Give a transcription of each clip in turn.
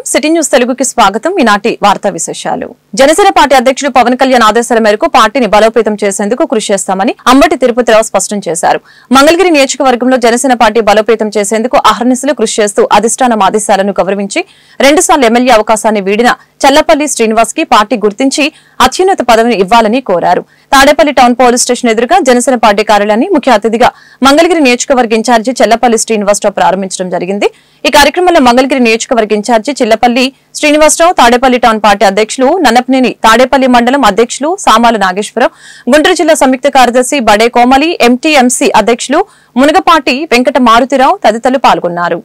City news తెలుగుకి స్వాగతం. ఈనాటి వార్తా విశేషాలు. జనసేన పార్టీ అధ్యక్షుడు పవన్ కళ్యాణ్ ఆదేశాల మేరకు పార్టీని బలోపేతం చేసేందుకు కృషి చేస్తామని అంబటి తిరుపతిరావు స్పష్టం చేశారు. మంగళగిరి నియోజకవర్గంలో జనసేన పార్టీ బలోపేతం చేసేందుకు అహర్నిశలు కృషి చేస్తూ అధిష్టానం ఆదేశాలను గౌరవించి 2 సార్లు ఎమ్మెల్యే అవకాశాన్ని వీడిన చల్లపల్లి శ్రీనివాస్ కి పార్టీ గుర్తించి అత్యున్నత పదవిని ఇవ్వాలని కోరారు. తాడేపల్లి టౌన్ పోలీస్ స్టేషన్ ఎదురుగా జనసేన పార్టీ కార్యాలయాన్ని ముఖ్య అతిథిగా మంగళగిరి నియోజకవర్గ ఇన్ఛార్జి చల్లపల్లి శ్రీనివాసరావు ప్రారంభించడం జరిగింది. ఈ కార్యక్రమంలో మంగళగిరి నియోజకవర్గ incharge Chillapalli Srinivasarao, Tadepalli town party అధ్యక్షులు నన్నపనేని, తాడేపల్లి మండలం అధ్యక్షులు సామాల నాగేశ్వరరావు, గుంటూరు జిల్లా సంయుక్త కార్యదర్శి బడే కోమలి, ఎంటీఎంసీ అధ్యక్షులు మునగపాటి వెంకట మారుతిరావు తదితరులు పాల్గొన్నారు.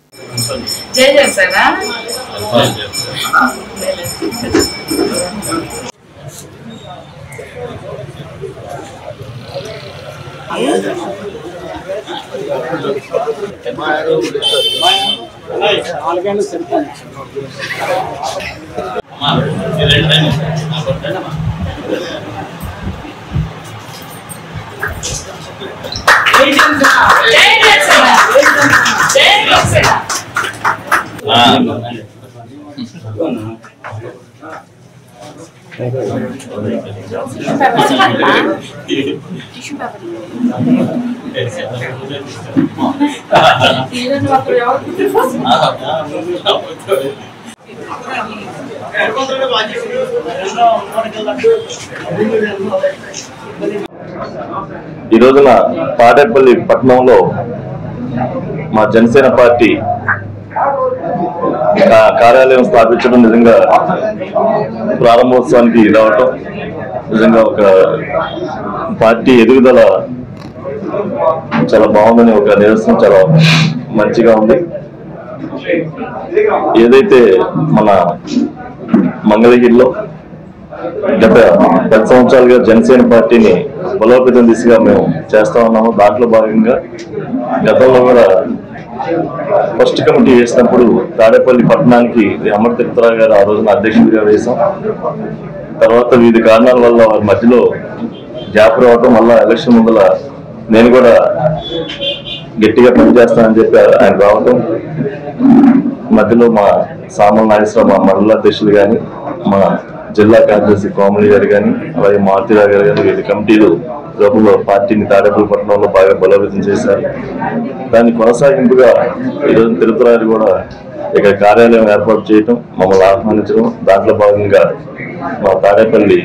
ఈ రోజున తాడేపల్లి పట్టణంలో మా జనసేన పార్టీ కార్యాలయం స్థాపించడం నిజంగా ప్రారంభోత్సవానికి రావటం నిజంగా ఒక పార్టీ ఎదుగుదల చాలా బాగుందని ఒక నిదర్శనం, చాలా మంచిగా ఉంది. ఏదైతే మన మంగళగిరిలో గత 10 సంవత్సరాలుగా జనసేన పార్టీని బలోపేతం దిశగా మేము చేస్తా ఉన్నాము. దాంట్లో భాగంగా గతంలో కూడా ఫస్ట్ కమిటీ వేసినప్పుడు తాడేపల్లి పట్టణానికి అంబటి తిరుపతిరావు గారు ఆ రోజున అధ్యక్షుడిగా వేశాం. తర్వాత వివిధ కారణాల వల్ల వారి మధ్యలో గ్యాప్ రావటం వల్ల ఎలక్షన్ ముందల నేను కూడా గట్టిగా పనిచేస్తానని చెప్పి ఆయన రావటం, మధ్యలో మా సామాన్య నాగేశ్వరరావు మా మండల అధ్యక్షులు కానీ, మా జిల్లా కార్యదర్శి కోమలి గారు కానీ, అలాగే మారుతిరావు గారు కానీ వీళ్ళ కమిటీలు జబ్బులో పార్టీని తాడేపల్లి పట్టణంలో బాగా బలోపేతం చేశారు. దాని కొనసాగింపుగా ఈరోజు తిరుపతిరావు కూడా ఇక్కడ కార్యాలయం ఏర్పాటు చేయటం, మమ్మల్ని ఆహ్వానించడం, దాంట్లో భాగంగా మా తాడేపల్లి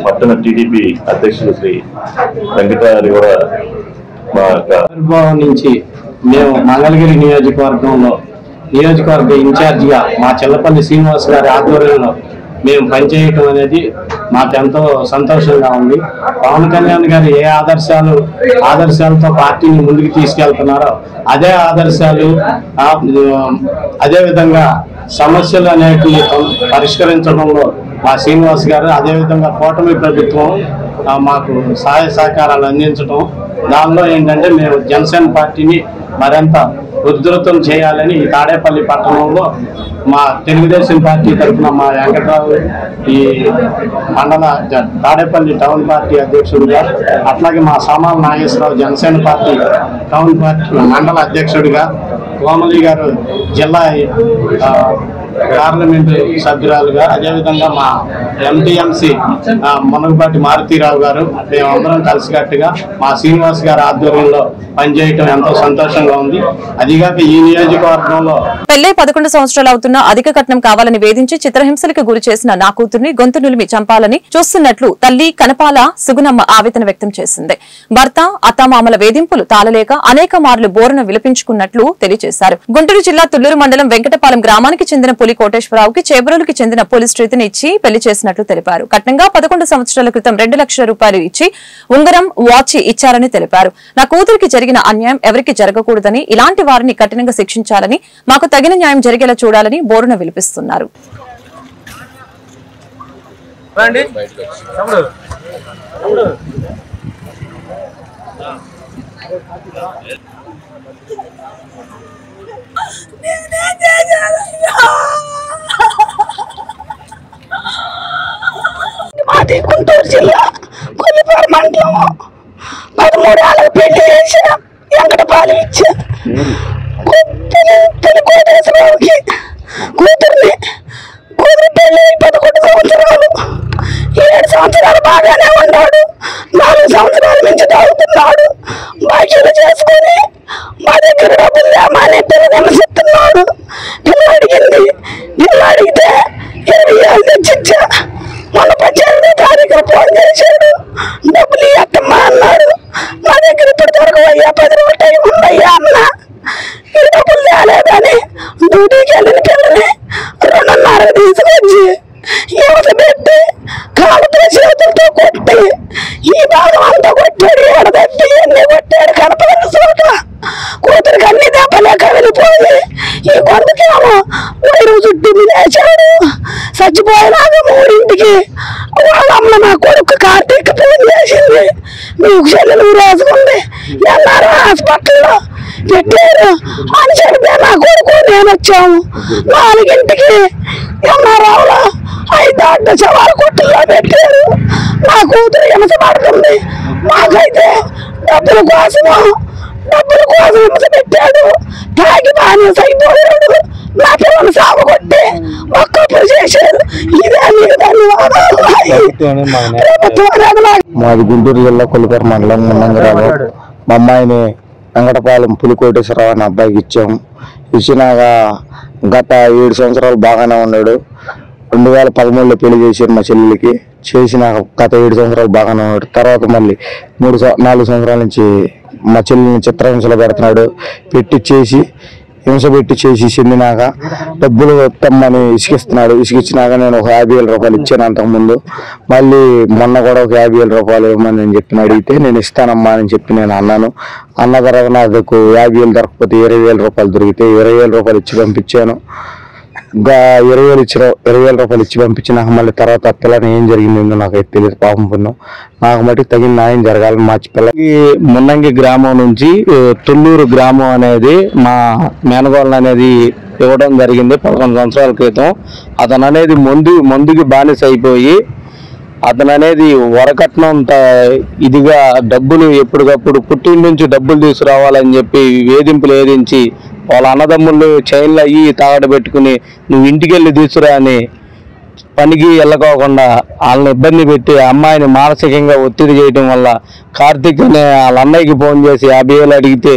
పట్టణ టీడీపీ అధ్యక్షులు శ్రీ వెంకటరావు కూడా మా ఆవిర్భావం నుంచి మేము మంగళగిరి నియోజకవర్గ ఇన్ఛార్జిగా మా చల్లపల్లి శ్రీనివాస్ గారి ఆధ్వర్యంలో మేము పనిచేయటం అనేది మాకెంతో సంతోషంగా ఉంది. పవన్ కళ్యాణ్ గారు ఏ ఆదర్శాలతో పార్టీని ముందుకు తీసుకెళ్తున్నారో అదే ఆదర్శాలు, అదేవిధంగా సమస్యలు అనేటివి పరిష్కరించడంలో మా శ్రీనివాస్ గారు, అదేవిధంగా కూటమి ప్రభుత్వం మాకు సహాయ సహకారాలు అందించడం, దానిలో ఏంటంటే మేము జనసేన పార్టీని మరింత ఉధృతం చేయాలని ఈ తాడేపల్లి పట్టణంలో మా తెలుగుదేశం పార్టీ తరఫున మా వెంకటరావు ఈ మండల తాడేపల్లి టౌన్ పార్టీ అధ్యక్షుడిగా, అట్లాగే మా Samala Nageswararao Janasena party town party మండల అధ్యక్షుడిగా, కోమలి గారు జిల్లా పార్లమెంటు సభ్యురాలుగా, అదేవిధంగా మా ఎంటీఎంసీ మునగపాటి మారుతిరావు గారు, మేమందరం కలిసికట్టుగా మా శ్రీనివాస్ గారి ఆధ్వర్యంలో పనిచేయటం ఎంతో సంతోషంగా ఉంది. అదిగాక ఈ నియోజకవర్గంలో పెళ్లై 11 సంవత్సరాలు అవుతున్న అధిక కట్నం కావాలని వేధించి చిత్రహింసలకు గురి చేసిన నా కూతుర్ని గొంతు నులిమి చంపాలని చూస్తున్నట్లు తల్లి కనపాల సుగుణమ్మ ఆవేదన వ్యక్తం చేసింది. భర్త అత్తామామల వేధింపులు తాళలేక అనేక మార్లు బోరున విలపించుకున్నట్లు తెలియజేశారు. గుంటూరు జిల్లా తుళ్లూరు మండలం వెంకటపాలెం గ్రామానికి చెందిన పులి కోటేశ్వరరావుకి చేబ్రోలుకి చెందిన పోలీస్ రీతిని ఇచ్చి పెళ్లి చేసినట్లు తెలిపారు. కట్నంగా 11 సంవత్సరాల క్రితం 2 లక్షల రూపాయలు ఇచ్చి ఉంగరం, వాచ్ ఇచ్చారని తెలిపారు. నా కూతురికి జరిగిన అన్యాయం ఎవరికి జరగకూడదని, ఇలాంటి వారిని కఠినంగా శిక్షించాలని, మాకు తగిన న్యాయం జరిగేలా చూడాలని బోరున విలిపిస్తున్నారు. మాది గుంటూరు జిల్లా కొల్లిపాడు మండలం 13 ఏళ్ళకి పెళ్లి చేసిన వెంకటపాలెం ఇచ్చా కోటేశ్వరరావుకి కూతుర్ని సంవత్సరాలు బాగానే ఉన్నాడు. 4 సంవత్సరాల నుంచి తాగుతున్నాడు. బాకీలు చేసుకొని మా దగ్గర డబ్బులు లేమని విమర్శిస్తున్నాడు. పిల్ల అడిగింది. పిల్ల అడిగితే 20,000 తెచ్చిచ్చా. మొన్న 18వ తారీఖున ఫోన్ చేశాడు. డబ్బులు ఇవ్వమ్మా అన్నాడు. మా దగ్గర ఇప్పుడు దొరకవయ్యా, 10 రోజులు టైం ఉందయ్యా అన్న. ఈ డబ్బులు తేలేదని డ్యూటీకి వెళ్ళిన పిల్లని 2:30 తీసుకొచ్చి యువత పెట్టి కాలుతో చేతులతో కొట్టి ఈ భాగం అంతా కొట్టాడు. ఎడదట్టి అన్ని కొట్టాడు. కనపడిన చోట కూతురికి అన్ని దెబ్బలే కదిలిపోయి ఈ కొందకేమో వైరు చుట్టూ లేచాడు. చచ్చిపోయినాక 3ంటికి వాళ్ళమ్మ నా కొడుకు కార్తీక్ ఫోన్ చేసింది. మీకు చెల్లెలు రాసుకుంది, ఎల్లారు హాస్పిటల్లో పెట్టారు అని చెప్తే నా కొడుకు నేను వచ్చాము. 4ంటికి ఎన్నారావులో 5 అడ్డ సవాలు కొట్టుల్లో పెట్టారు. నా కూతురు హింస పడుతుంది. మాకైతే డబ్బుల కోసం హింస పెట్టాడు. తాగి బానిస అయిపోయాడు. నా పిల్లలు సాగు కొట్టి ఒక్కప్పుడు చేశారు. ఇదే మీకు ధన్యవాదాలు. మాది గుంటూరు జిల్లా కొల్లిపేట మండలం మున్నంగరాలు. మా అమ్మాయిని వెంకటపాలెం పులికోటేశ్వరరావు అనే అబ్బాయికి ఇచ్చాము. ఇచ్చినాక గత 7 సంవత్సరాలు బాగానే ఉన్నాడు. 2013లో పెళ్లి చేశారు మా చెల్లెలకి. చేసినాక గత 7 సంవత్సరాలు బాగానే ఉన్నాడు. తర్వాత మళ్ళీ 4 సంవత్సరాల నుంచి మా చెల్లెల్ని చిత్రహింసలో పెడుతున్నాడు. హింస పెట్టి చేసి చెందినాక డబ్బులు తెమ్మని ఇసుకిస్తున్నాడు. ఇసుకిచ్చినాక నేను ఒక 50,000 రూపాయలు ఇచ్చాను అంతకుముందు. మళ్ళీ మొన్న కూడా ఒక 50,000 రూపాయలు ఇవ్వమని నేను చెప్పిన అడిగితే నేను ఇస్తానమ్మా అని చెప్పి నేను అన్నాను. అన్న తర్వాత నాకు 50,000 దొరకకపోతే 20,000 రూపాయలు దొరికితే 20,000 రూపాయలు ఇచ్చి పంపించాను. ఇంకా 20,000 రూపాయలు ఇచ్చి పంపించినాక మళ్ళీ తర్వాత పిల్లని ఏం జరిగిందో నాకైతే తెలియదు. పాపం పుణ్యం నాకు మటుకు తగిన న్యాయం జరగాలని మా పిల్లకి మున్నంగి గ్రామం నుంచి తుళ్ళూరు గ్రామం అనేది మా మేనగోళ్ళ అనేది ఇవ్వడం జరిగింది 11 సంవత్సరాల క్రితం. అతను అనేది మందుకి బానిస అయిపోయి అతను అనేది వరకట్నం ఇదిగా డబ్బులు ఎప్పటికప్పుడు పుట్టిన నుంచి డబ్బులు తీసుకురావాలని చెప్పి వేధింపులు వేధించి వాళ్ళ అన్నదమ్ముళ్ళు చైన్లు అయ్యి తాగడ పెట్టుకుని నువ్వు ఇంటికి వెళ్ళి తీసుకురా అని పనికి వెళ్ళకోకుండా వాళ్ళని ఇబ్బంది పెట్టి అమ్మాయిని మానసికంగా ఒత్తిడి చేయడం వల్ల కార్తీక్ అనే వాళ్ళ అన్నయ్యకి ఫోన్ చేసి 50,000 అడిగితే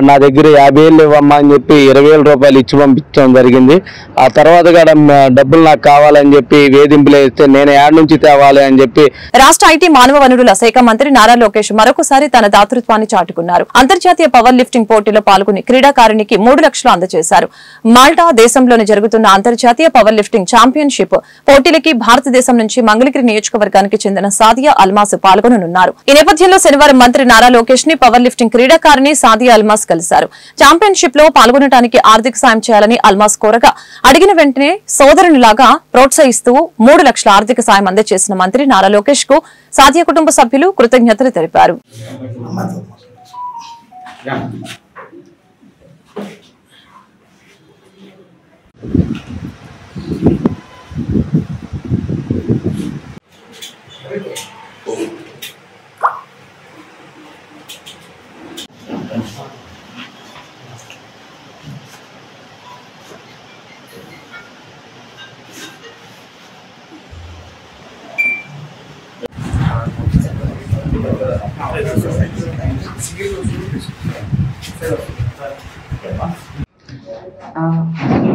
నా దగ్గర 50,000 ఇవ్వమ్మా అని చెప్పి 20,000 రూపాయలు ఇచ్చి పంపించడం జరిగింది. ఆ తర్వాత కూడా డబ్బులు నాకు కావాలని చెప్పి వేధింపులు వేస్తే నేను ఏడు నుంచి తేవాలి అని చెప్పి రాష్ట్ర ఐటీ మానవ వనరుల శాఖ మంత్రి నారా లోకేష్ మరొకసారి తన దాతృత్వాన్ని చాటుకున్నారు. అంతర్జాతీయ పవర్ లిఫ్టింగ్ పోటీలో పాల్గొని క్రీడాకారిణికి 3 లక్షలు అందజేశారు. మాల్టా దేశంలోని జరుగుతున్న అంతర్జాతీయ పవర్ లిఫ్టింగ్ ఛాంపియన్షిప్ పోటీలకి భారతదేశం నుంచి మంగళగిరి నియోజకవర్గానికి చెందిన సాదియా అల్మాస్ పాల్గొననున్నారు. ఈ నేపథ్యంలో శనివారం మంత్రి నారా లోకేష్ ని పవర్ లిఫ్టింగ్ క్రీడాకారిణి సాదియా అల్మాస్ కలిశారు. ఛాంపియన్షిప్ లో పాల్గొనడానికి ఆర్థిక సాయం చేయాలని అల్మాస్ కోరగా అడిగిన వెంటనే సోదరునిలాగా ప్రోత్సహిస్తూ 3 లక్షల ఆర్థిక సాయం అందజేసిన మంత్రి నారా లోకేష్ కు సాదియా కుటుంబ సభ్యులు కృతజ్ఞతలు తెలిపారు.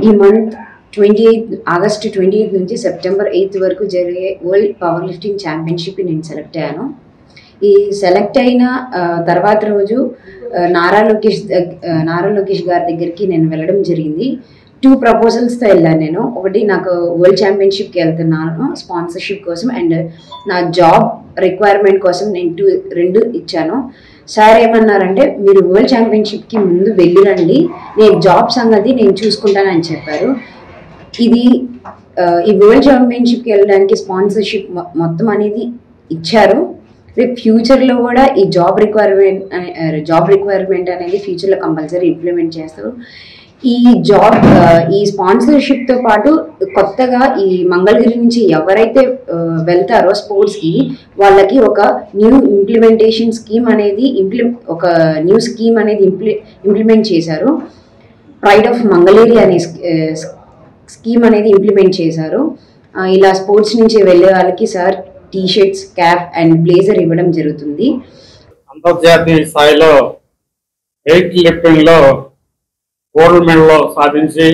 ఈ మంత్ ఆగస్టు 28 నుంచి సెప్టెంబర్ 8 వరకు జరిగే వరల్డ్ పవర్ లిఫ్టింగ్ ఛాంపియన్షిప్ నేను సెలెక్ట్ అయ్యాను. ఈ సెలెక్ట్ అయిన తర్వాత రోజు నారా లోకేష్ గారి దగ్గరికి నేను వెళ్ళడం జరిగింది. 2 ప్రపోజల్స్తో వెళ్ళాను నేను. ఒకటి నాకు వరల్డ్ ఛాంపియన్షిప్కి వెళ్తున్నాను స్పాన్సర్షిప్ కోసం, అండ్ నా జాబ్ రిక్వైర్మెంట్ కోసం నేను 2 ఇచ్చాను. సార్ ఏమన్నారంటే మీరు వరల్డ్ ఛాంపియన్షిప్కి ముందు వెళ్ళిరండి, నేను జాబ్ సంగతి నేను చూసుకుంటానని చెప్పారు. ఈ వరల్డ్ ఛాంపియన్షిప్కి వెళ్ళడానికి స్పాన్సర్షిప్ మొత్తం అనేది ఇచ్చారు. రేపు ఫ్యూచర్లో కూడా ఈ జాబ్ రిక్వైర్మెంట్ అనేది ఫ్యూచర్లో కంపల్సరీ ఇంప్లిమెంట్ చేస్తారు. ఈ స్పాన్సర్షిప్తో పాటు కొత్తగా ఈ మంగళగిరి నుంచి ఎవరైతే వెళ్తారో స్పోర్ట్స్కి వాళ్ళకి ఒక న్యూ ఇంప్లిమెంటేషన్ స్కీమ్ అనేది ఇంప్లిమెంట్ చేశారు. ప్రైడ్ ఆఫ్ మంగళగిరి అనే స్కీమ్ అనేది ఇంప్లిమెంట్ చేశారు. ఇలా స్పోర్ట్స్ నుంచి వెళ్ళే వాళ్ళకి sir T shirts, cap and blazer ఇవ్వడం జరుగుతుంది. అంతర్జాతీయ స్థాయిలో వెయిట్ లిఫ్టింగ్ లో గోల్డ్ మెడల్ సాధించి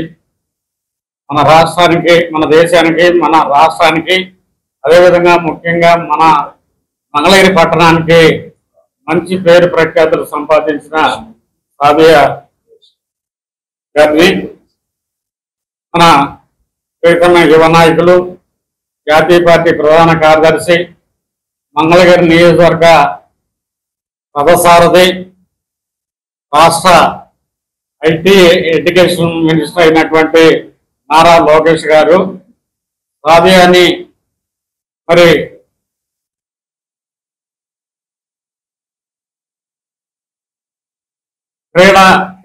మన రాష్ట్రానికి, మన దేశానికి, మన రాష్ట్రానికి, అదేవిధంగా ముఖ్యంగా మన మంగళగిరి పట్టణానికి మంచి పేరు ప్రఖ్యాతులు సంపాదించిన సాదియా గారిని మన ప్రీతమ యువ నాయకులు, జాతీయ పార్టీ ప్రధాన కార్యదర్శి, మంగళగిరి నియోజకవర్గ రథసారథి, రాష్ట్ర ఐటీ ఎడ్యుకేషన్ మినిస్టర్ అయినటువంటి నారా లోకేష్ గారు సాదియాని మరి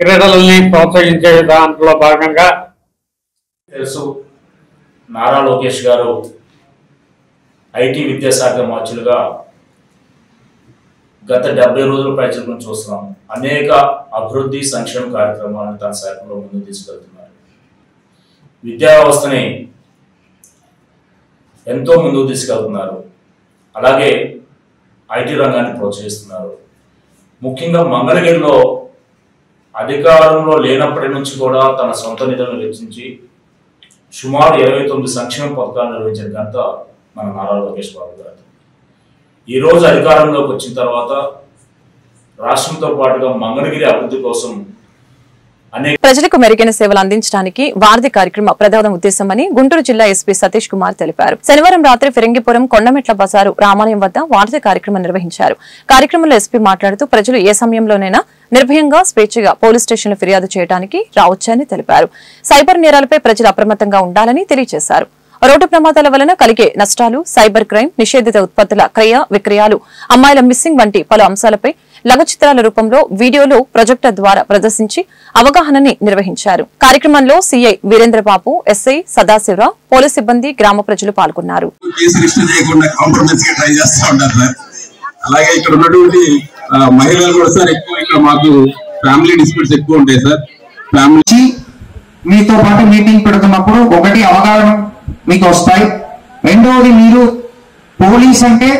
క్రీడలని ప్రోత్సహించే దాంట్లో భాగంగా తెలుసు నారా లోకేష్ గారు ఐటీ విద్యాశాఖ మార్చులుగా గత 70 రోజుల పైచలకు చూస్తున్నాం. అనేక అభివృద్ధి సంక్షేమ కార్యక్రమాలను తన శాఖలో ముందుకు తీసుకెళ్తున్నారు. విద్యా వ్యవస్థని ఎంతో ముందుకు తీసుకెళ్తున్నారు. అలాగే ఐటీ రంగాన్ని ప్రోత్సహిస్తున్నారు. ముఖ్యంగా మంగళగిరిలో అధికారంలో లేనప్పటి నుంచి కూడా తన సొంత నిధులను వెచ్చించి సుమారు 29 సంక్షేమ పథకాలు నిర్వహించిన ఘనత మన నారా లోకేష్ బాబు గారు. ఈరోజు అధికారంలోకి వచ్చిన తర్వాత రాష్ట్రంతో పాటుగా మంగళగిరి అభివృద్ధి కోసం ప్రజలకు మెరుగైన సేవలు అందించడానికి వారధి కార్యక్రమ ప్రధాన ఉద్దేశమని గుంటూరు జిల్లా ఎస్పీ సతీష్ కుమార్ తెలిపారు. శనివారం రాత్రి ఫిరంగిపురం కొండమెట్ల బజారు రామాలయం వద్ద వారధి కార్యక్రమం నిర్వహించారు. కార్యక్రమంలో ఎస్పీ మాట్లాడుతూ ప్రజలు ఏ సమయంలోనైనా నిర్భయంగా స్వేచ్ఛగా పోలీస్ స్టేషన్లో ఫిర్యాదు చేయడానికి రావచ్చని తెలిపారు. సైబర్ నేరాలపై ప్రజలు అప్రమత్తంగా ఉండాలని తెలియజేశారు. రోడ్డు ప్రమాదాల వలన కలిగే నష్టాలు, సైబర్ క్రైమ్, నిషేధిత ఉత్పత్తుల క్రయ విక్రయాలు, అమ్మాయిల మిస్సింగ్ వంటి పలు అంశాలపై లఘు చిత్రాల రూపంలో వీడియోలు ప్రొజెక్టర్ ద్వారా ప్రదర్శించి అవగాహనని నిర్వహించారు. కార్యక్రమంలో CI Veerendra Babu, SI Sadasiva Rao, police సిబ్బంది, గ్రామ ప్రజలు పాల్గొన్నారు. అలాగే ఇక్కడ ఉన్నటువంటి మహిళలు కూడా సార్ ఎక్కువ ఇక్కడ మాకు ఫ్యామిలీ డిస్ప్యూట్స్ ఎక్కువ ఉంటాయి సార్. ఫ్యామిలీ మీతో పాటు మీటింగ్ పెడుతున్నప్పుడు ఒకటి అవగాహన మీకు వస్తాయి. రెండవది మీరు పోలీస్ అంటే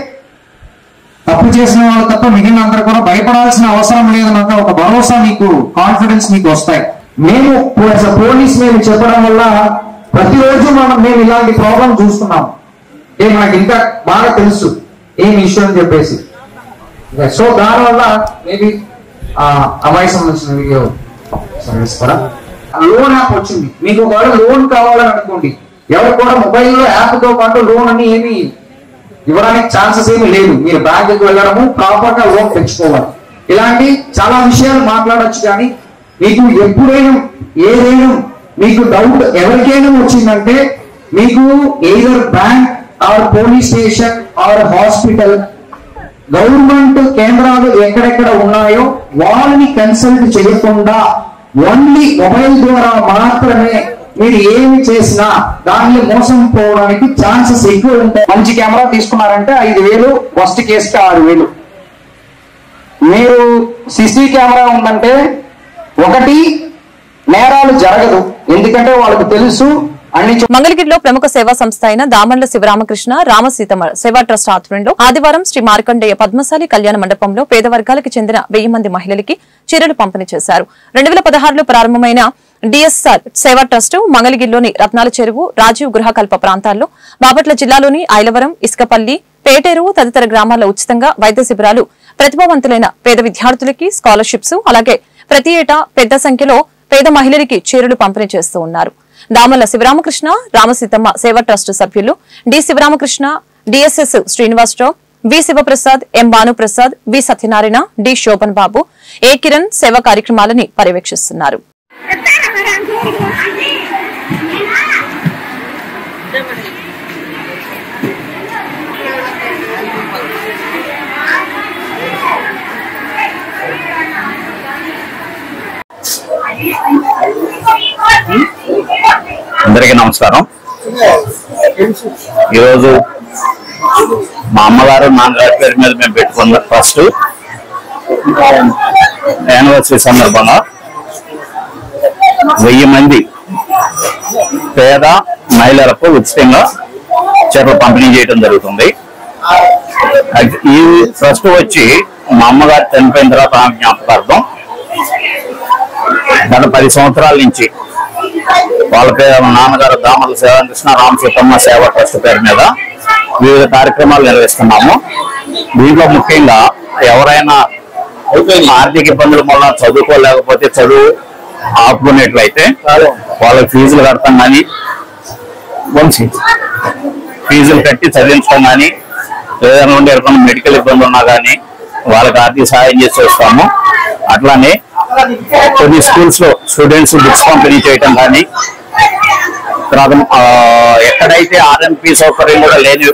తప్పు చేసిన వాళ్ళు తప్ప మిగిలిన అందరూ కూడా భయపడాల్సిన అవసరం లేదన్న ఒక భరోసా మీకు, కాన్ఫిడెన్స్ మీకు వస్తాయి. మేము పోలీస్ మేము చెప్పడం వల్ల ప్రతిరోజు మేము ఇలాంటి ప్రాబ్లం చూస్తున్నాం. మనకి ఇంకా బాగా తెలుసు ఏం ఇష్యూ అని చెప్పేసి. సో దానివల్ల మేబీ అమ్మాయి సంబంధించిన వీడియో కూడా లోన్ యాప్ వచ్చింది. మీకు ఒకవేళ లోన్ కావాలని అనుకోండి, ఎవరు కూడా మొబైల్లో యాప్ తో పాటు లోన్ అని ఏమి ఇవ్వడానికి ఛాన్సెస్ ఏమి లేదు. మీరు బ్యాంకుకి వెళ్ళడము, ప్రాపర్ గా లోన్ తెచ్చుకోవాలి. ఇలాంటి చాలా విషయాలు మాట్లాడొచ్చు. కానీ మీకు ఎప్పుడైనా ఏదైనా మీకు డౌట్ ఎవరికైనా వచ్చిందంటే మీకు either bank or police station or hospital, government కేంద్రాలు ఎక్కడెక్కడ ఉన్నాయో వాళ్ళని కన్సల్ట్ చేయకుండా ఓన్లీ మొబైల్ ద్వారా మాత్రమే మీరు ఏమి చేసినా దానిలో మోసం పోవడానికి ఛాన్సెస్ ఎక్కువ ఉంటాయి. మంచి కెమెరా తీసుకున్నారంటే 5,000, వర్స్ట్ కేసుకి 6,000. మీరు సిసి కెమెరా ఉందంటే ఒకటి నేరాలు జరగదు, ఎందుకంటే వాళ్ళకు తెలుసు. మంగళగిరిలో ప్రముఖ సేవా సంస్థ అయిన దామర్ల శివరామకృష్ణ రామసీతమ్మ సేవా ట్రస్ట్ ఆధ్వర్యంలో ఆదివారం శ్రీ మార్కండేయ పద్మశాలి కళ్యాణ మండపంలో పేద వర్గాలకు చెందిన 1000 మంది మహిళలకి చీరలు పంపిణీ చేశారు. 2016లో ప్రారంభమైన డిఎస్ఆర్ సేవా ట్రస్ట్ మంగళగిరిలోని రత్నాల చెరువు, రాజీవ్ గృహకల్ప ప్రాంతాల్లో, బాపట్ల జిల్లాలోని ఐలవరం, ఇసుకపల్లి, పేటేరు తదితర గ్రామాల్లో ఉచితంగా వైద్య శిబిరాలు, ప్రతిభావంతులైన పేద విద్యార్థులకి స్కాలర్షిప్స్, అలాగే ప్రతి ఏటా పెద్ద సంఖ్యలో పేద మహిళలకి చీరలు పంపిణీ చేస్తూ ఉన్నారు. దామర్ల శివరామకృష్ణ రామసీతమ్మ సేవా ట్రస్ట్ సభ్యులు డి శివరామకృష్ణ, డిఎస్ఎస్ శ్రీనివాసరావు, వి శివప్రసాద్, ఎం భానుప్రసాద్, వి సత్యనారాయణ, డి శోభన్ బాబు, ఏ కిరణ్ సేవా కార్యక్రమాలని పర్యవేక్షిస్తున్నారు. అందరికీ నమస్కారం. ఈరోజు మా అమ్మగారు నాన్నగారి పేరు మీద మేము పెట్టుకున్న ట్రస్ట్ యానివర్సరీ సందర్భంగా 1000 మంది పేద మహిళలకు ఉచితంగా చీరలు పంపిణీ చేయడం జరుగుతుంది. ఈ ట్రస్ట్ వచ్చి మా అమ్మగారు చనిపోయిన తర్వాత ఆమె జ్ఞాపకార్థం గత 10 సంవత్సరాల నుంచి వాళ్ళకి నాన్నగారు దామర్ల సేవాకృష్ణ రామసీతమ్మ సేవా ట్రస్ట్ పేరు మీద వివిధ కార్యక్రమాలు నిర్వహిస్తున్నాము. దీంట్లో ముఖ్యంగా ఎవరైనా ఆర్థిక ఇబ్బందుల వల్ల చదువుకోలేకపోతే చదువు ఆపుకునేట్లయితే వాళ్ళకి ఫీజులు కడతాం కానీ ఫీజులు కట్టి చదివించడం కానీ ఏదైనా ఉండే ఎక్కడైనా మెడికల్ ఇబ్బంది ఉన్నా కానీ వాళ్ళకి ఆర్థిక సహాయం చేసి వస్తాము. అట్లానే కొన్ని స్కూల్స్ లో స్టూడెంట్స్ బుక్స్ పంపిణీ చేయటం కానీ తర్వాత ఎక్కడైతే ఆర్ఎంపీ సౌకర్యం కూడా లేని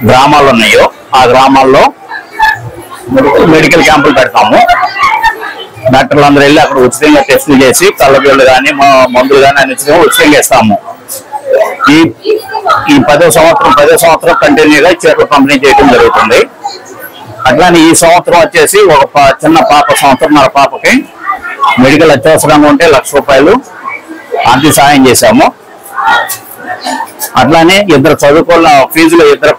గ్రామాలు ఉన్నాయో ఆ గ్రామాల్లో మెడికల్ క్యాంపులు పెడతాము. డాక్టర్లు అందరూ వెళ్ళి అక్కడ ఉచితంగా టెస్టులు చేసి కళ్ళజోళ్ళు కానీ మందులు కానీ అన్ని ఉచితంగా ఇస్తాము. ఈ 10వ సంవత్సరం కంటిన్యూగా చీరలు పంపిణీ చేయడం జరుగుతుంది. అట్లానే ఈ సంవత్సరం వచ్చేసి ఒక చిన్న పాప సంవత్సరంన్నర పాపకి మెడికల్ అత్యవసరంగా ఉంటే ₹1,00,000 ఆర్థిక సహాయం చేశాము. అట్లానే ఇద్దరు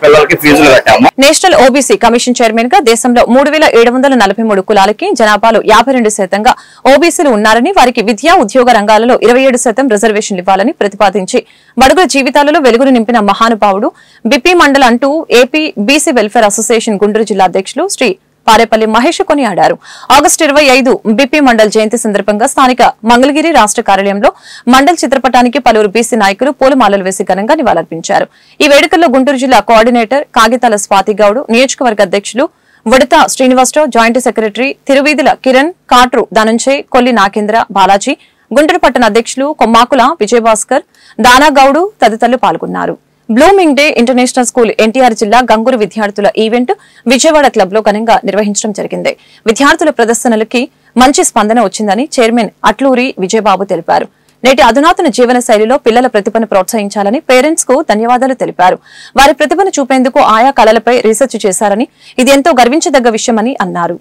పిల్లలకి ఫీజులు కట్టాము. నేషనల్ ఓబీసీ కమిషన్ చైర్మన్ గా దేశంలో 3,743 కులాలకి జనాభాలో 52% ఓబీసీలు ఉన్నారని, వారికి విద్యా ఉద్యోగ రంగాలలో 27% రిజర్వేషన్లు ఇవ్వాలని ప్రతిపాదించి బడుగుల జీవితాలలో వెలుగును నింపిన మహానుభావుడు బిపి మండల్ అంటూ AP BC welfare association Guntur జిల్లా అధ్యక్షులు శ్రీ పారేపల్లి మహేష్ కొనియాడారు. ఆగస్టు 25 బిపి మండల్ జయంతి సందర్భంగా స్థానిక మంగళగిరి రాష్ట్ర కార్యాలయంలో మండల్ చిత్రపటానికి పలువురు బీసీ నాయకులు పూలమాలలు వేసి ఘనంగా నివాళులర్పించారు. ఈ వేడుకల్లో గుంటూరు జిల్లా కోఆర్డినేటర్ కాగితాల స్వాతిగౌడ్, నియోజకవర్గ అధ్యక్షులు ఉడత శ్రీనివాసరావు, జాయింట్ సెక్రటరీ తిరువీధుల కిరణ్, కాట్రు ధనంజయ్, కొల్లి నాగేంద్ర, బాలాజీ, గుంటూరు పట్టణ అధ్యక్షులు కొమ్మాకుల విజయభాస్కర్, దానాగౌడు తదితరులు పాల్గొన్నారు. Blooming day international school NTR జిల్లా గంగూరు విద్యార్థుల ఈవెంట్ విజయవాడ క్లబ్ లో ఘనంగా నిర్వహించడం జరిగింది. విద్యార్థుల ప్రదర్శనలకి మంచి స్పందన వచ్చిందని చైర్మన్ అట్లూరి విజయబాబు తెలిపారు. నేటి అధునాతన జీవన శైలిలో పిల్లల ప్రతిభను ప్రోత్సహించాలని పేరెంట్స్ కు ధన్యవాదాలు తెలిపారు. వారి ప్రతిభను చూపేందుకు ఆయా కళలపై రీసెర్చ్ చేశారని, ఇది ఎంతో గర్వించదగ్గ విషయమని అన్నారు.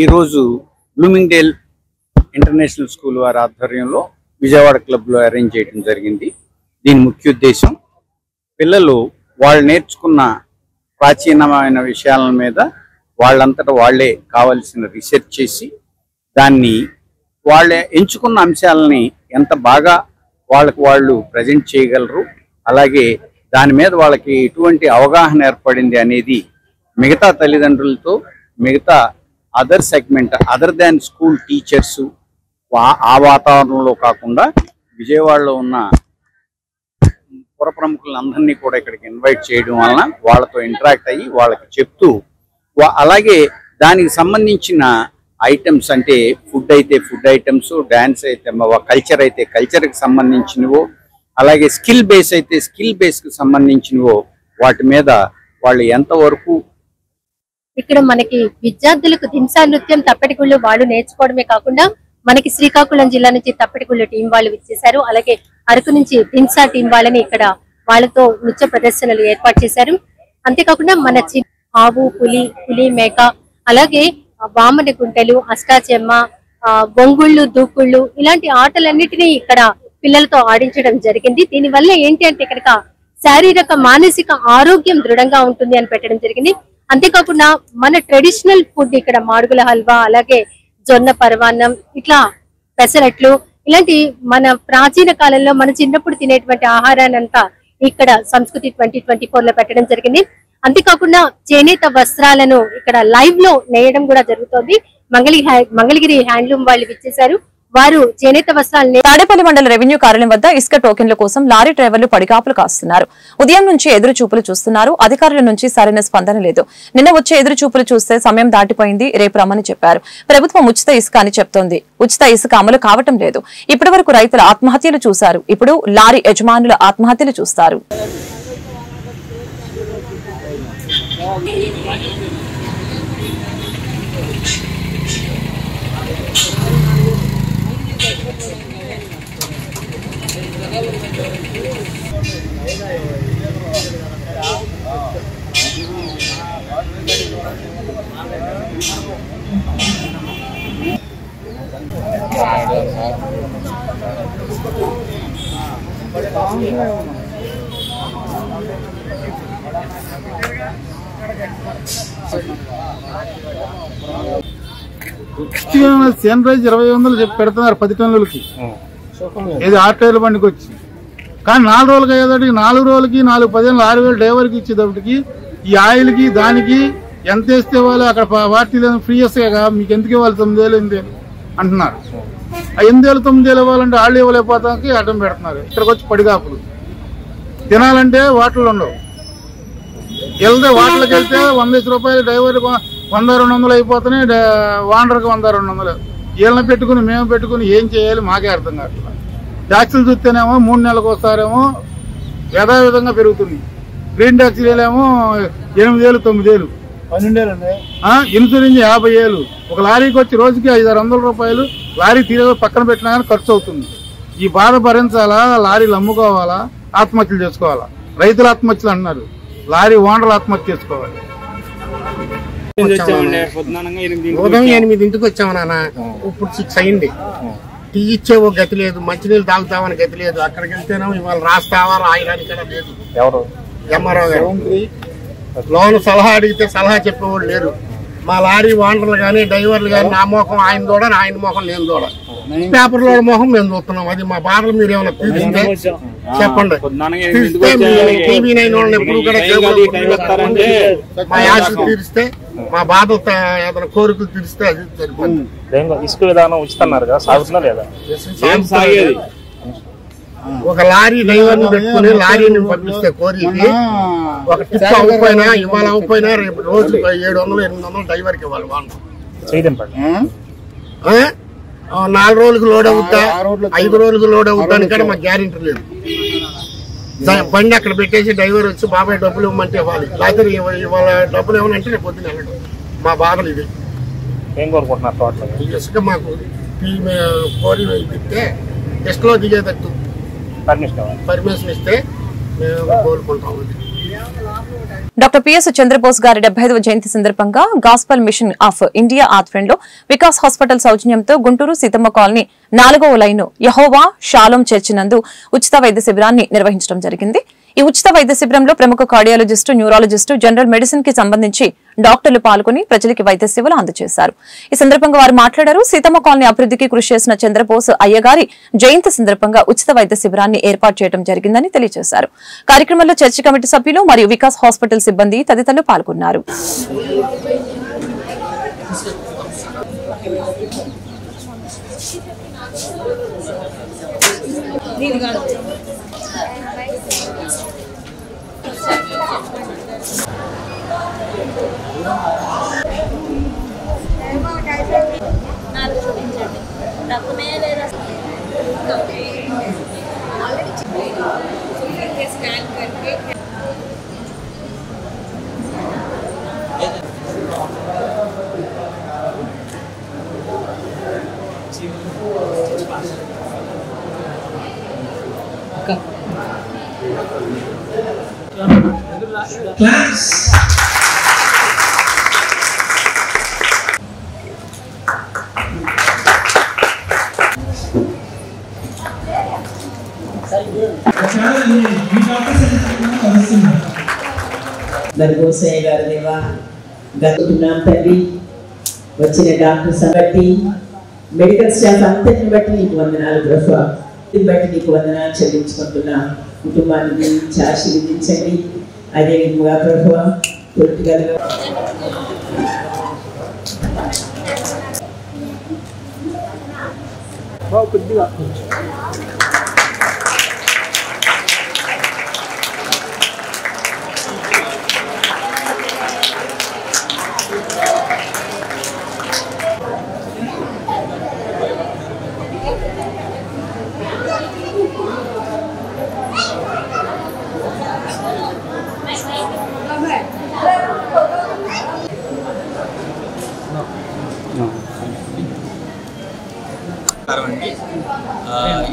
ఈ రోజు బ్లూమింగ్ డేల్ ఇంటర్నేషనల్ స్కూల్ వారి ఆధ్వర్యంలో విజయవాడ క్లబ్ లో అరేంజ్ చేయడం జరిగింది. దీని ముఖ్య ఉద్దేశం పిల్లలు వాళ్ళు నేర్చుకున్న ప్రాచీనమైన విషయాల మీద వాళ్ళంతటా వాళ్లే కావాల్సిన రీసెర్చ్ చేసి దాన్ని వాళ్ళే ఎంచుకున్న అంశాలని ఎంత బాగా వాళ్ళకి వాళ్ళు ప్రజెంట్ చేయగలరు, అలాగే దాని మీద వాళ్ళకి ఎటువంటి అవగాహన ఏర్పడింది అనేది మిగతా తల్లిదండ్రులతో మిగతా other segment other than school teachers ఆ వాతావరణంలో కాకుండా విజయవాడలో ఉన్న పుర ప్రముఖులందరినీ కూడా ఇక్కడికి ఇన్వైట్ చేయడం వలన వాళ్ళతో ఇంటరాక్ట్ అయ్యి వాళ్ళకి చెప్తూ అలాగే దానికి సంబంధించిన ఐటమ్స్ అంటే ఫుడ్ అయితే ఫుడ్ ఐటమ్స్, డ్యాన్స్ అయితే కల్చర్ అయితే కల్చర్కి సంబంధించినవో, అలాగే స్కిల్ బేస్ అయితే స్కిల్ బేస్కి సంబంధించినవో వాటి మీద వాళ్ళు ఎంతవరకు ఇక్కడ మనకి విద్యార్థులకు దింసా నృత్యం తప్పెటగుళ్ళు వాళ్ళు నేర్చుకోవడమే కాకుండా మనకి శ్రీకాకుళం జిల్లా నుంచి తప్పెటగుళ్ళు టీం వాళ్ళు విచ్చేశారు. అలాగే అరకు నుంచి దింసా టీం వాళ్ళని ఇక్కడ వాళ్ళతో నృత్య ప్రదర్శనలు ఏర్పాటు చేశారు. అంతేకాకుండా మన ఆవు, పులి, మేక, అలాగే వామన గుంటలు, అష్టాచెమ్మ, బొంగుళ్ళు, దూకుళ్ళు ఇలాంటి ఆటలన్నిటినీ ఇక్కడ పిల్లలతో ఆడించడం జరిగింది. దీనివల్ల ఏంటి అంటే కనుక శారీరక మానసిక ఆరోగ్యం దృఢంగా ఉంటుంది అని పెట్టడం జరిగింది. అంతేకాకుండా మన ట్రెడిషనల్ ఫుడ్ ఇక్కడ మాడుగుల హల్వా, అలాగే జొన్న పరవాన్నం, ఇట్లా పెసరట్లు ఇలాంటి మన ప్రాచీన కాలంలో మన చిన్నప్పుడు తినేటువంటి ఆహారాన్ని అంతా ఇక్కడ సంస్కృతి 2024 లో పెట్టడం జరిగింది. అంతేకాకుండా చేనేత వస్త్రాలను ఇక్కడ లైవ్ లో నేయడం కూడా జరుగుతోంది. మంగళగిరి హ్యాండ్లూమ్ వాళ్ళు ఇచ్చేశారు. వారు చేనేత వస్త్రాలు. తాడేపల్లి మండల రెవెన్యూ కార్యాలయం వద్ద ఇసుక టోకెన్ల కోసం లారీ డ్రైవర్లు పడిగాపులు కాస్తున్నారు. ఉదయం నుంచి ఎదురు చూపులు చూస్తున్నారు. అధికారుల నుంచి సరైన స్పందన లేదు. నిన్న వచ్చే ఎదురు చూపులు చూస్తే సమయం దాటిపోయింది, రేపు రమ్మని చెప్పారు. ప్రభుత్వం ఉచిత ఇసుక అని చెప్తోంది. ఉచిత ఇసుక అమలు కావటం లేదు. ఇప్పటి వరకు రైతుల ఆత్మహత్యలు చూశారు. ఇప్పుడు లారీ యజమానుల ఆత్మహత్యలు చూస్తారు. సన్ రైజ్ 20,000 చెప్పి పెడుతున్నారు 10 టన్నులకి, ఇది 6 టైర్ల బండికి వచ్చి. కానీ 4 రోజులకి అయ్యేదానికి 4 రోజులకి 4-10 6,000 డ్రైవర్కి ఇచ్చేటప్పటికి ఈ ఆయిల్కి దానికి ఎంత వేస్తే వాళ్ళు అక్కడ పార్టీలు ఫ్రీ వస్తాయిగా, మీకు ఎందుకు ఇవ్వాలి 9,000 అంటున్నారు. ఆ 8,000-9,000 ఇవ్వాలంటే వాళ్ళు ఇవ్వలేకపోతానికి అడ్డం పెడుతున్నారు. ఇక్కడికి వచ్చి పడిగాపులు తినాలంటే వాటర్లు ఉండవు. వెళ్తే వాటర్కి వెళ్తే 100 రూపాయలు డ్రైవర్కి 100-200 అయిపోతున్నాయి, వాండర్కి 100-200. వీళ్ళని పెట్టుకుని మేము పెట్టుకుని ఏం చేయాలి మాకే అర్థం కావట్లేదు. ట్యాక్సులు చూస్తేనేమో 3 నెలలకు వస్తారేమో యథావిధంగా పెరుగుతుంది. గ్రీన్ ట్యాక్సీలు ఏమో 8,000-9,000, 12,000. ఇన్సూరెన్స్ 50,000. ఒక లారీకి వచ్చి రోజుకి 500-600 రూపాయలు లారీ తీరే పక్కన పెట్టినా కానీ ఖర్చు అవుతుంది. ఈ బాధ భరించాలా? లారీలు అమ్ముకోవాలా? ఆత్మహత్యలు చేసుకోవాలా? రైతులు ఆత్మహత్యలు అంటున్నారు, లారీ ఓనర్లు ఆత్మహత్య చేసుకోవాలి. ఉదయం 8ంటికి వచ్చాము నాన్న, ఇప్పుడు 6 అయింది. టీ ఇచ్చేవో గతి లేదు, మంచినీళ్ళు తాగుతామని గతి లేదు. అక్కడికి వెళ్తేనేమో ఇవాళ రాస్తావా రాయడానికి లేదు. ఎవరు ఎంఆర్ఓ గారు లోన్ సలహా అడిగితే సలహా చెప్పేవాళ్ళు లేరు. మా లారీ ఓనర్లు కానీ డ్రైవర్లు కానీ నా మోహం ఆయన దూడ, ఆయన మోహం నేను దూడ. పేపర్లో మోహం మేము చూస్తున్నాం. అది మా బాధలు మీరు ఏమైనా తీరిస్తే చెప్పండి. తీరిస్తే TV9 వాళ్ళని ఎప్పుడు కూడా మా ఆశలు తీరిస్తే, మా బాధలు ఏదైనా కోరికలు తీరిస్తే అది సరిపోతుంది. ఇసుక విధానం ఉచితన్నారు కదా, సాగుతున్నా లేదా? ఒక లారీ డ్రైవర్ని పెట్టుకుని లారీని పంపిస్తే కోరికి ఒక టిప్ అవ్వకపోయినా ఇవాళ అవ్వకపోయినా రేపు రోజు 700-800 డ్రైవర్కి ఇవ్వాలి. వాళ్ళు 4 రోజులకు లోడ్ అవుతా, 5 రోజులకు లోడ్ అవుతాను కానీ మాకు గ్యారెంటీ లేదు. బండి అక్కడ పెట్టేసి డ్రైవర్ వచ్చి బాబాయ్ డబ్బులు ఇవ్వమంటే ఇవ్వాలి, లేకపోతే ఇవాళ డబ్బులు ఇవ్వనంటే రేపు పొద్దున వెళ్ళడం. మా బాధలు ఇది. ఏం కోరుకుంటున్నారు? ఇసుక మాకు కోరి పెడితే ఇసుకలో దిగేటట్టు పర్మిషన్ ఇస్తే మేము కోరుకుంటాం. డాక్టర్ పిఎస్ చంద్రబోస్ గారి 75వ జయంతి సందర్భంగా గాస్పల్ మిషన్ ఆఫ్ ఇండియా ఆధ్వర్యంలో వికాస్ హాస్పిటల్ సౌజన్యంతో గుంటూరు సీతమ్మ కాలనీ 4వ లైను యెహోవా షాలోం చర్చి నందు ఉచిత వైద్య శిబిరాన్ని నిర్వహించడం జరిగింది. ఈ ఉచిత వైద్య శిబిరంలో ప్రముఖ కార్డియాలజిస్టు, న్యూరాలజిస్టు, జనరల్ మెడిసిన్ కి సంబంధించి డాక్టర్లు పాల్గొని ప్రజలకి వైద్య సేవలు అందజేశారు. ఈ సందర్భంగా వారు మాట్లాడారు. సీతమ్మ కాలనీ అభివృద్ధికి కృషి చేసిన చంద్రబోస్ అయ్యగారి జయంతి సందర్భంగా ఉచిత వైద్య శిబిరాన్ని ఏర్పాటు చేయడం జరిగిందని తెలియజేశారు. కార్యక్రమంలో చర్చి కమిటీ సభ్యులు మరియు వికాస్ హాస్పిటల్ సిబ్బంది తదితరులు పాల్గొన్నారు. మరి గోసయ్య గారి దేవా గతున్నాం తండ్రి, వచ్చిన డాక్టర్స్ బట్టి మెడికల్ స్టాఫ్ అంతటిని బట్టి నీకు వందనాలు ప్రభువా. దీన్ని బట్టి నీకు వందనాలు చెల్లించుకుంటున్నా. కుటుంబాన్ని దీవించి ఆశీర్వదించండి. అదే విధంగా ప్రభువా పొలిటికల్ గా కొద్దిగా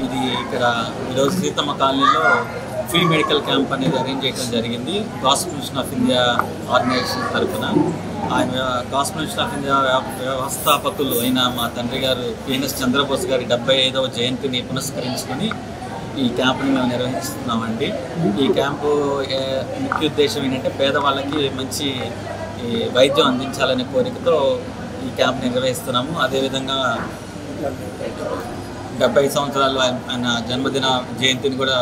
ఇది ఇక్కడ ఈరోజు సీతమ్మ కాలనీలో ఫ్రీ మెడికల్ క్యాంప్ అనేది అరేంజ్ చేయడం జరిగింది. Gospel mission of India organisation తరఫున. ఆయన గాస్పెల్ మిషన్ ఆఫ్ ఇండియా వ్యవస్థాపకులు అయిన మా తండ్రి గారు పిఎన్ఎస్ చంద్రబోస్ గారి 75వ జయంతిని పురస్కరించుకొని ఈ క్యాంపుని మేము నిర్వహిస్తున్నామండి. ఈ క్యాంపు ముఖ్య ఉద్దేశం ఏంటంటే పేదవాళ్ళకి మంచి వైద్యం అందించాలనే కోరికతో ఈ క్యాంప్ నిర్వహిస్తున్నాము. అదేవిధంగా 70 సంవత్సరాలు ఆయన జన్మదిన జయంతిని కూడా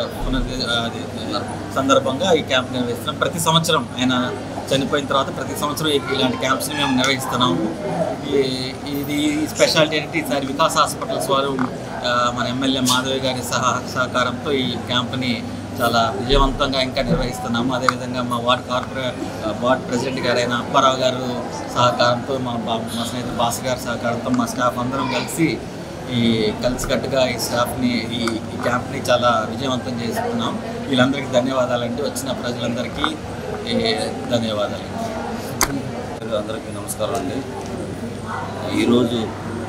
సందర్భంగా ఈ క్యాంప్ నిర్వహిస్తున్నాం. ప్రతి సంవత్సరం ఆయన చనిపోయిన తర్వాత ప్రతి సంవత్సరం ఇలాంటి క్యాంప్స్ని మేము నిర్వహిస్తున్నాము. ఇది స్పెషాలిటీ ఏంటంటే ఈసారి వికాస్ హాస్పిటల్స్ వారు మన ఎమ్మెల్యే మాధవి గారి సహకారంతో ఈ క్యాంప్ని చాలా విజయవంతంగా ఇంకా నిర్వహిస్తున్నాము. అదేవిధంగా మా వార్డ్ ప్రెసిడెంట్ గారైన అప్పారావు గారు సహకారంతో మా స్నేహితుడు బాస్ గారి సహకారంతో మా స్టాఫ్ అందరం కలిసికట్టుగా ఈ స్టాఫ్ని ఈ క్యాంప్ని చాలా విజయవంతం చేసుకున్నాం. వీళ్ళందరికీ ధన్యవాదాలండి. వచ్చిన ప్రజలందరికీ ధన్యవాదాలు. అందరికీ నమస్కారం అండి. ఈరోజు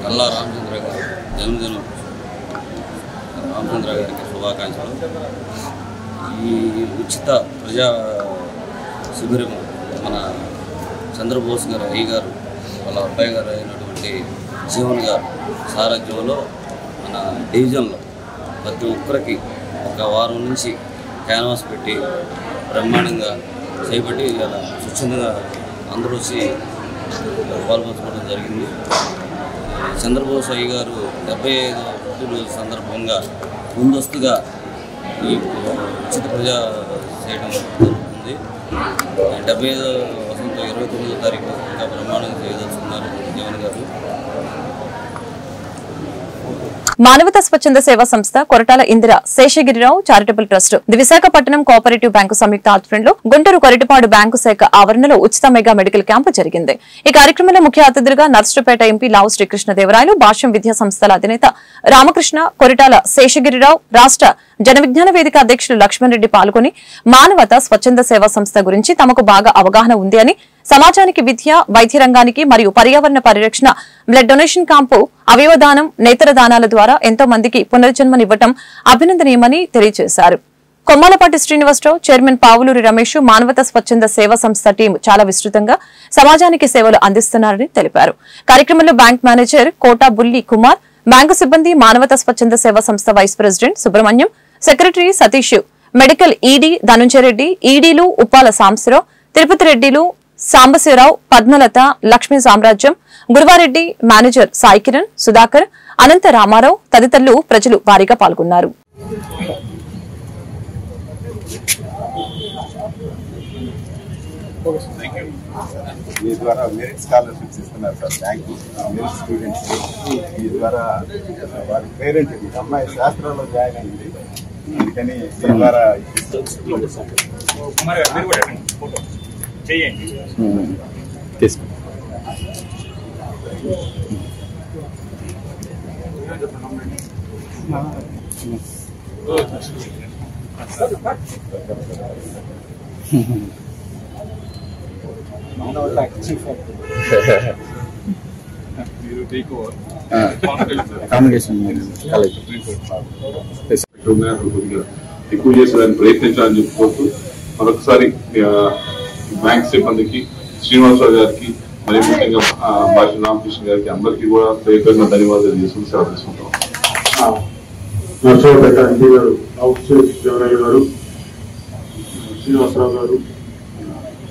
కల్లా రామచంద్ర గారు జన్మదినం. రామచంద్ర గారికి శుభాకాంక్షలు. ఈ ఉచిత ప్రజా శిబిరం మన చంద్రబోస్ గారు అయ్య గారు వాళ్ళ అబ్బాయి గారు అయినటువంటి జీవన్ గారు సారథ్యంలో మన డివిజన్లో ప్రతి ఒక్కరికి ఒక వారం నుంచి క్యాన్వాస్ పెట్టి బ్రహ్మాండంగా చేపట్టి ఇలా స్వచ్ఛందంగా అందరూ వచ్చి పాల్పంచుకోవడం జరిగింది. చంద్రబోస్ అయ్య గారు 75వ పుట్టినరోజు సందర్భంగా ముందస్తుగా ఈ ఉచిత ప్రజా చేయడం జరుగుతుంది. 75వ వసంతం 29వ తారీఖు ఇంకా బ్రహ్మాండంగా చేయదలుచుకున్నారు జీవన్ గారు. మానవతా స్వచ్ఛంద సేవా సంస్థ Koratala Indira Seshagirirao charitable trust the Visakhapatnam cooperative bank సంయుక్త ఆధ్వర్యంలో గుంటూరు కొరటిపాడు బ్యాంకు శాఖ ఆవరణలో ఉచిత మెగా మెడికల్ క్యాంపు జరిగింది. ఈ కార్యక్రమంలో ముఖ్య అతిథులుగా నర్సుపేట ఎంపీ లావు శ్రీకృష్ణదేవరాయలు, భాష్యం విద్యా సంస్థల అధినేత రామకృష్ణ, కొరటాల శేషగిరిరావు, రాష్ట్ర జన విజ్ఞాన వేదిక అధ్యక్షులు లక్ష్మణ్ రెడ్డి పాల్గొని మానవతా స్వచ్ఛంద సేవా సంస్థ గురించి తమకు బాగా అవగాహన ఉంది అని, సమాజానికి విద్య, వైద్య రంగానికి మరియు పర్యావరణ పరిరక్షణ, బ్లడ్ డొనేషన్ క్యాంపు, అవయవదానం, నేత్రదానాల ద్వారా ఎంతో మందికి పునర్జన్మనివ్వటం అభినందనీయమని తెలియజేశారు. కొమ్మాలపాటి శ్రీనివాసరావు, చైర్మన్ పావులూరి రమేష్, మానవతా స్వచ్ఛంద సేవా సంస్థ టీం చాలా విస్తృతంగా సమాజానికి సేవలు అందిస్తున్నారని తెలిపారు. కార్యక్రమంలో బ్యాంక్ మేనేజర్ కోటా బుల్లి కుమార్, బ్యాంకు సిబ్బంది, మానవతా స్వచ్ఛంద సేవా సంస్థ vice president Subrahmanyam, secretary Satish, medical ED Dhanunjayareddy, ఈడీలు ఉప్పాల సాంబశివరావు, తిరుపతి రెడ్డిలు సాంబశివరావు, పద్మలత, లక్ష్మీ సామ్రాజ్యం, గురువారెడ్డి, మేనేజర్ సాయి కిరణ్, సుధాకర్, అనంత రామారావు తదితరులు ప్రజలు భారీగా పాల్గొన్నారు. మీ ద్వారా మెరిట్ స్కాలర్షిప్స్ ఇస్తున్నారు సార్ బ్యాంకు మెరిట్ స్టూడెంట్స్. మీ ద్వారా వారి పేరెంట్ అమ్మాయి శాస్త్రంలో జాయిన్ అయింది, అందుకని మీ ద్వారా ఎక్కువ చేసేదాన్ని ప్రయత్నించాలని చెప్పుకోవచ్చు. మరొకసారి బ్యాంక్ సిబ్బందికి, శ్రీనివాసరావు గారికి, మరి ముఖ్యంగా భాష రామకృష్ణ గారికి అందరికీ కూడా ప్రత్యేకంగా ధన్యవాదాలు చేసుకుని సేవ తీసుకుంటాం. నర్సరావుపేట ఎంపీ గారు రావు శ్రీకృష్ణదేవరాయలు గారు, శ్రీనివాసరావు గారు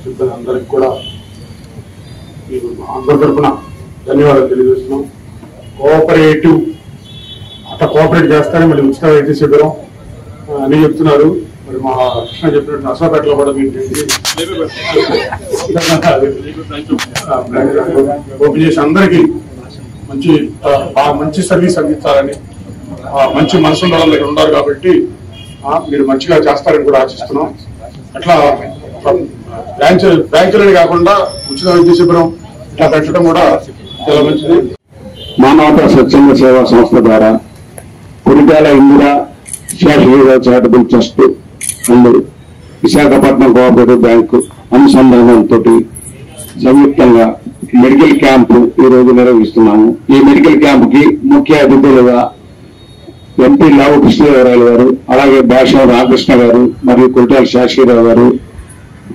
సిబ్బంది అందరికి కూడా మీకు అందరి తరఫున ధన్యవాదాలు తెలియజేస్తున్నాం. కోఆపరేటివ్ అట్లా కోఆపరేట్ చేస్తారని మళ్ళీ ఉచిత వైద్య శిబిరం అని చెప్తున్నారు. మరి మా కృష్ణ చెప్పినట్టు నర్సాపేటలో కూడా మీకు ఓపెన్ చేసి అందరికీ మంచి సర్వీస్ అందించాలని మంచి మనసున్న వాళ్ళు ఇక్కడ ఉన్నారు కాబట్టి మీరు మంచిగా చేస్తారని కూడా ఆశిస్తున్నాం. అట్లా బ్రాంచులని కాకుండా ఉచిత వైద్య శిబిరం ఇట్లా పెట్టడం కూడా చాలా మంచిది. మానవతా స్వచ్ఛంద సేవా సంస్థ ద్వారా Kudikala Indira Shashwata charitable trust and Visakhapatnam cooperative bank అనుసంధానంతో సంయుక్తంగా మెడికల్ క్యాంపు ఈ రోజు నిర్వహిస్తున్నాము. ఈ మెడికల్ క్యాంపుకి ముఖ్య అతిథులుగా ఎంపీ లావు కృష్ణదేవరాయలు గారు, అలాగే భాషం రామకృష్ణ గారు మరియు కురిటాల శాశ్వతరావు గారు,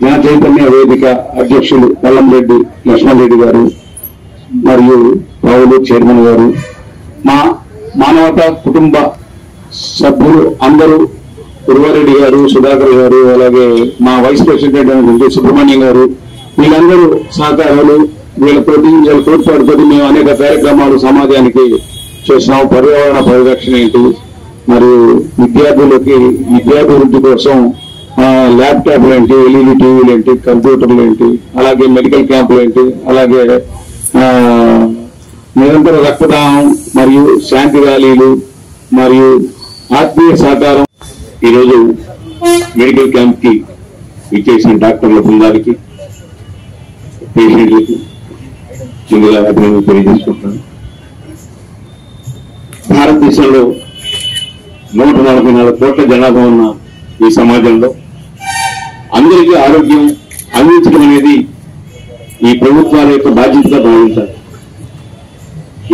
జన చైతన్య వేదిక అధ్యక్షులు వల్లంరెడ్డి లక్ష్మణ్ రెడ్డి గారు మరియు రావులు చైర్మన్ గారు, మా మానవతా కుటుంబ సభ్యులు అందరూ, గురువారెడ్డి గారు, సుధాకర్ గారు, అలాగే మా వైస్ ప్రెసిడెంట్ సుబ్రహ్మణ్యం గారు, వీళ్ళందరూ సహకారాలు వీళ్ళ తోడ్పాటుతో మేము అనేక కార్యక్రమాలు సమాజానికి చేసినాం. పర్యావరణ పరిరక్షణ ఏంటి, మరియు విద్యాభివృద్ధి కోసం ల్యాప్టాప్లు ఏంటి, ఎల్ఈడి టీవీలు ఏంటి, కంప్యూటర్లు ఏంటి, అలాగే మెడికల్ క్యాంపులు ఏంటి, అలాగే నిరంతర రక్తదానం మరియు శాంతి ర్యాలీలు మరియు ఆత్మీయ సహకారం. ఈరోజు మెడికల్ క్యాంప్ కి ఇచ్చేసిన డాక్టర్ల బృందానికి, పేషెంట్లకు ముందుగా అభినందనలు తెలియజేసుకుంటున్నాను. భారతదేశంలో 144 కోట్ల జనాభా ఉన్న ఈ సమాజంలో అందరికీ ఆరోగ్యం అందించడం అనేది ఈ ప్రభుత్వాల యొక్క బాధ్యతగా భావించాలి.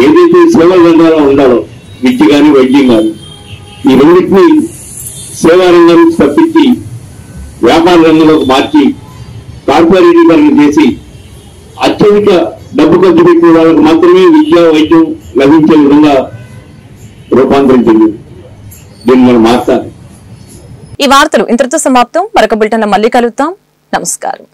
ఏదైతే సేవా రంగాల్లో ఉండాలో, విద్య కానీ వైద్యం కానీ, ఈ రెండింటినీ సేవా రంగం నుంచి తప్పించి వ్యాపార రంగంలోకి మార్చి కార్పొరేటీకరణ చేసి అత్యధిక డబ్బు ఖర్చు పెట్టిన వాళ్ళకు మాత్రమే విద్య వైద్యం లభించే విధంగా రూపాంతరం చెందింది. దీన్ని మనం మార్చాలి. ఈ వార్తలు ఇంతటితో సమాప్తం. మరొక బులెటిన్ లో మళ్ళీ కలుద్దాం. నమస్కారం.